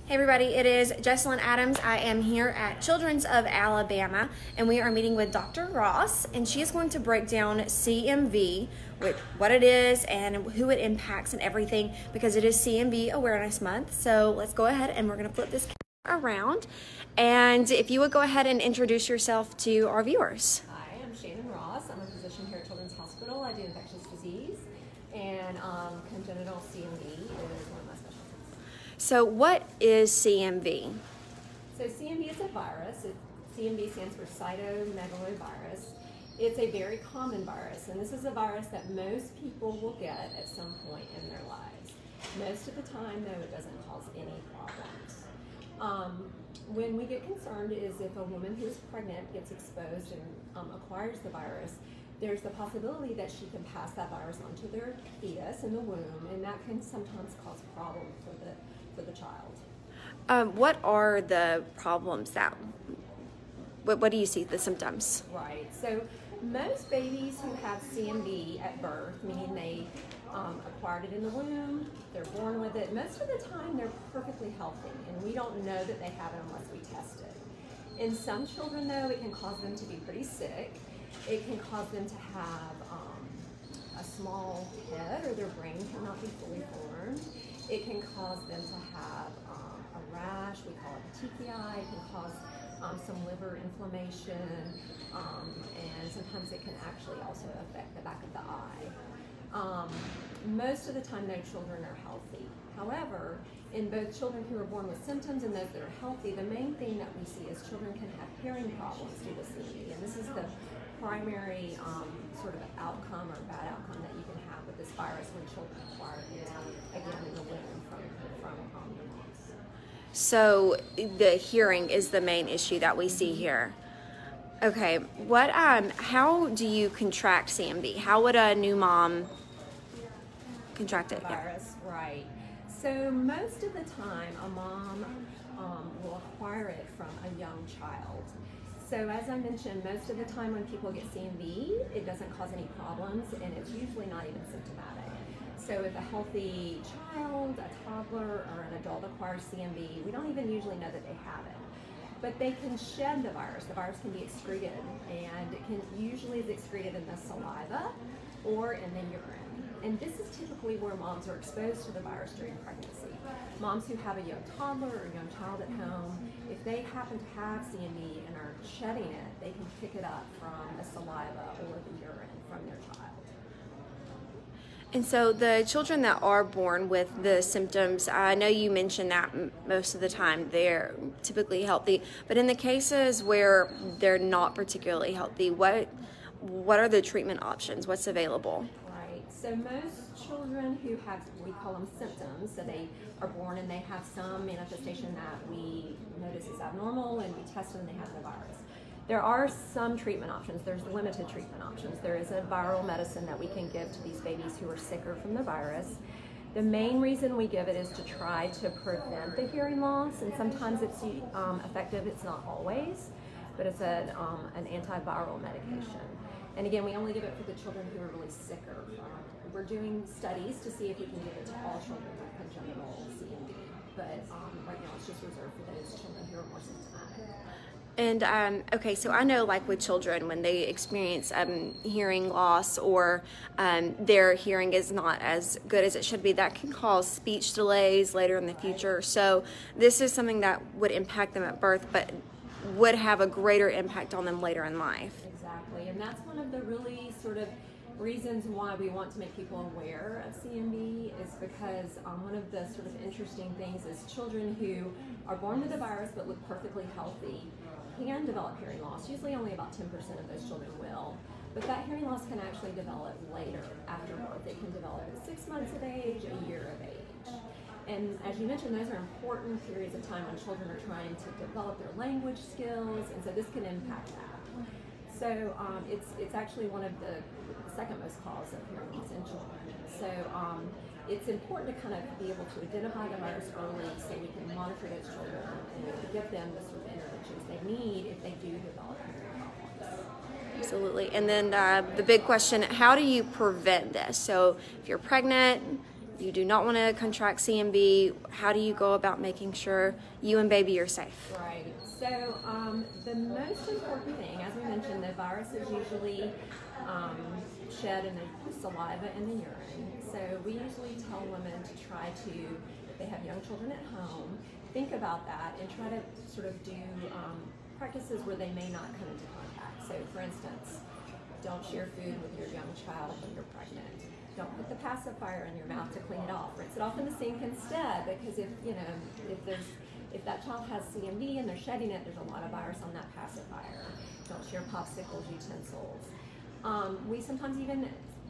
Hey everybody, it is Jesselyn Adams. I am here at Children's of Alabama, and we are meeting with Dr. Ross, and she is going to break down CMV, what it is and who it impacts and everything, because it is CMV Awareness Month. So let's go ahead and we're going to flip this camera around, and if you would go ahead and introduce yourself to our viewers. Hi, I'm Shannon Ross. I'm a physician here at Children's Hospital. I do infectious disease, and congenital CMV is one of my specialties. So what is CMV? So CMV is a virus. CMV stands for cytomegalovirus. It's a very common virus, and this is a virus that most people will get at some point in their lives. Most of the time, though, it doesn't cause any problems. When we get concerned is if a woman who is pregnant gets exposed and acquires the virus, there's the possibility that she can pass that virus onto their fetus in the womb, and that can sometimes cause problems for the child. What are the problems that, what do you see the symptoms? Right, so most babies who have CMV at birth, meaning they acquired it in the womb, they're born with it, most of the time they're perfectly healthy, and we don't know that they have it unless we test it. In some children, though, it can cause them to be pretty sick. It can cause them to have a small head, or their brain cannot be fully formed. It can cause them to have a rash, we call it petechiae. It can cause some liver inflammation, and sometimes it can actually also affect the back of the eye. Most of the time, though, children are healthy. However, in both children who are born with symptoms and those that are healthy, the main thing that we see is children can have hearing problems due to CMV, and this is the primary sort of outcome or bad outcome that you can have with this virus when children acquire it, again, in the womb from the moms. So the hearing is the main issue that we see here. Okay, how do you contract CMV? How would a new mom contract it? Virus, right. So most of the time, a mom will acquire it from a young child. So as I mentioned, most of the time when people get CMV, it doesn't cause any problems, and it's usually not even symptomatic. So if a healthy child, a toddler, or an adult acquires CMV, we don't even usually know that they have it. But they can shed the virus. The virus can be excreted, and it can usually is excreted in the saliva or in the urine. And this is typically where moms are exposed to the virus during pregnancy. Moms who have a young toddler or a young child at home, if they happen to have CMV and are shedding it, they can pick it up from the saliva or the urine from their child. And so the children that are born with the symptoms, I know you mentioned that most of the time they're typically healthy, but in the cases where they're not particularly healthy, what are the treatment options? What's available? Right, so most children who have, we call them symptoms, so they are born and they have some manifestation that we notice is abnormal, and we test them and they have the virus. There are some treatment options. There's limited treatment options. There is a viral medicine that we can give to these babies who are sicker from the virus. The main reason we give it is to try to prevent the hearing loss, and sometimes it's effective, it's not always, but it's an antiviral medication. And again, we only give it for the children who are really sicker. We're doing studies to see if we can give it to all children with congenital CMV, but right now it's just reserved for those children who are more symptomatic. And okay, so I know, like with children, when they experience hearing loss or their hearing is not as good as it should be, that can cause speech delays later in the future. So this is something that would impact them at birth, but would have a greater impact on them later in life. Exactly, and that's one of the really sort of reasons why we want to make people aware of CMV is because one of the sort of interesting things is children who are born with the virus but look perfectly healthy can develop hearing loss. Usually only about 10% of those children will, but that hearing loss can actually develop later after birth. It can develop at 6 months of age, a year of age. And as you mentioned, those are important periods of time when children are trying to develop their language skills, and so this can impact that. So it's actually one of the second most cause of hearing loss in children. So it's important to kind of be able to identify the virus early so we can monitor those children and give them the sort of interventions they need if they do develop hearing problems. Absolutely. And then the big question, how do you prevent this? So if you're pregnant, you do not want to contract CMV, how do you go about making sure you and baby are safe? Right. So the most important thing, as we mentioned, the virus is usually shed in the saliva and the urine. So we usually tell women to try to, if they have young children at home, think about that and try to sort of do practices where they may not come into contact. So for instance, don't share food with your young child when you're pregnant. Don't put the pacifier in your mouth to clean it off. Rinse it off in the sink instead, because if that child has CMV and they're shedding it, there's a lot of virus on that pacifier. Don't share popsicles, utensils. We sometimes even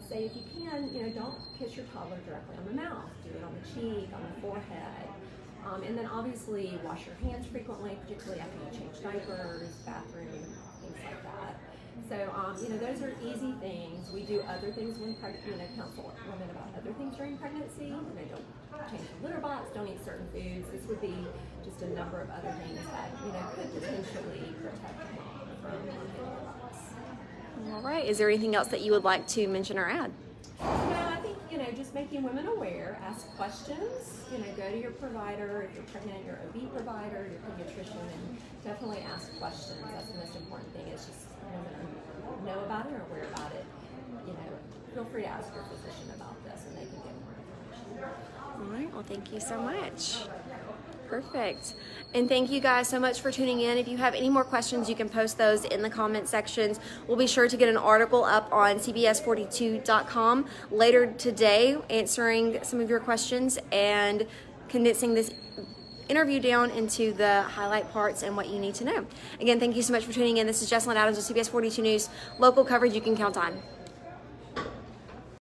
say, if you can, don't kiss your toddler directly on the mouth. Do it on the cheek, on the forehead. And then obviously wash your hands frequently, particularly after you change diapers, bathroom, things like that. So, those are easy things. We do other things when counsel women about other things during pregnancy. Don't change the litter box, don't eat certain foods. This would be just a number of other things that, could potentially protect the mom from litter box. All right. Is there anything else that you would like to mention or add? I think, just making women aware, ask questions, go to your provider, if you're pregnant, your OB provider, your pediatrician, and definitely ask questions. That's the most important thing, is just women know about it or aware about it. Feel free to ask your physician about this and they can get more information. All right. Well, thank you so much. Perfect. And thank you guys so much for tuning in. If you have any more questions, you can post those in the comment sections. We'll be sure to get an article up on cbs42.com later today answering some of your questions and condensing this interview down into the highlight parts and what you need to know. Again, thank you so much for tuning in. This is Jessalyn Adams with CBS 42 News, local coverage you can count on.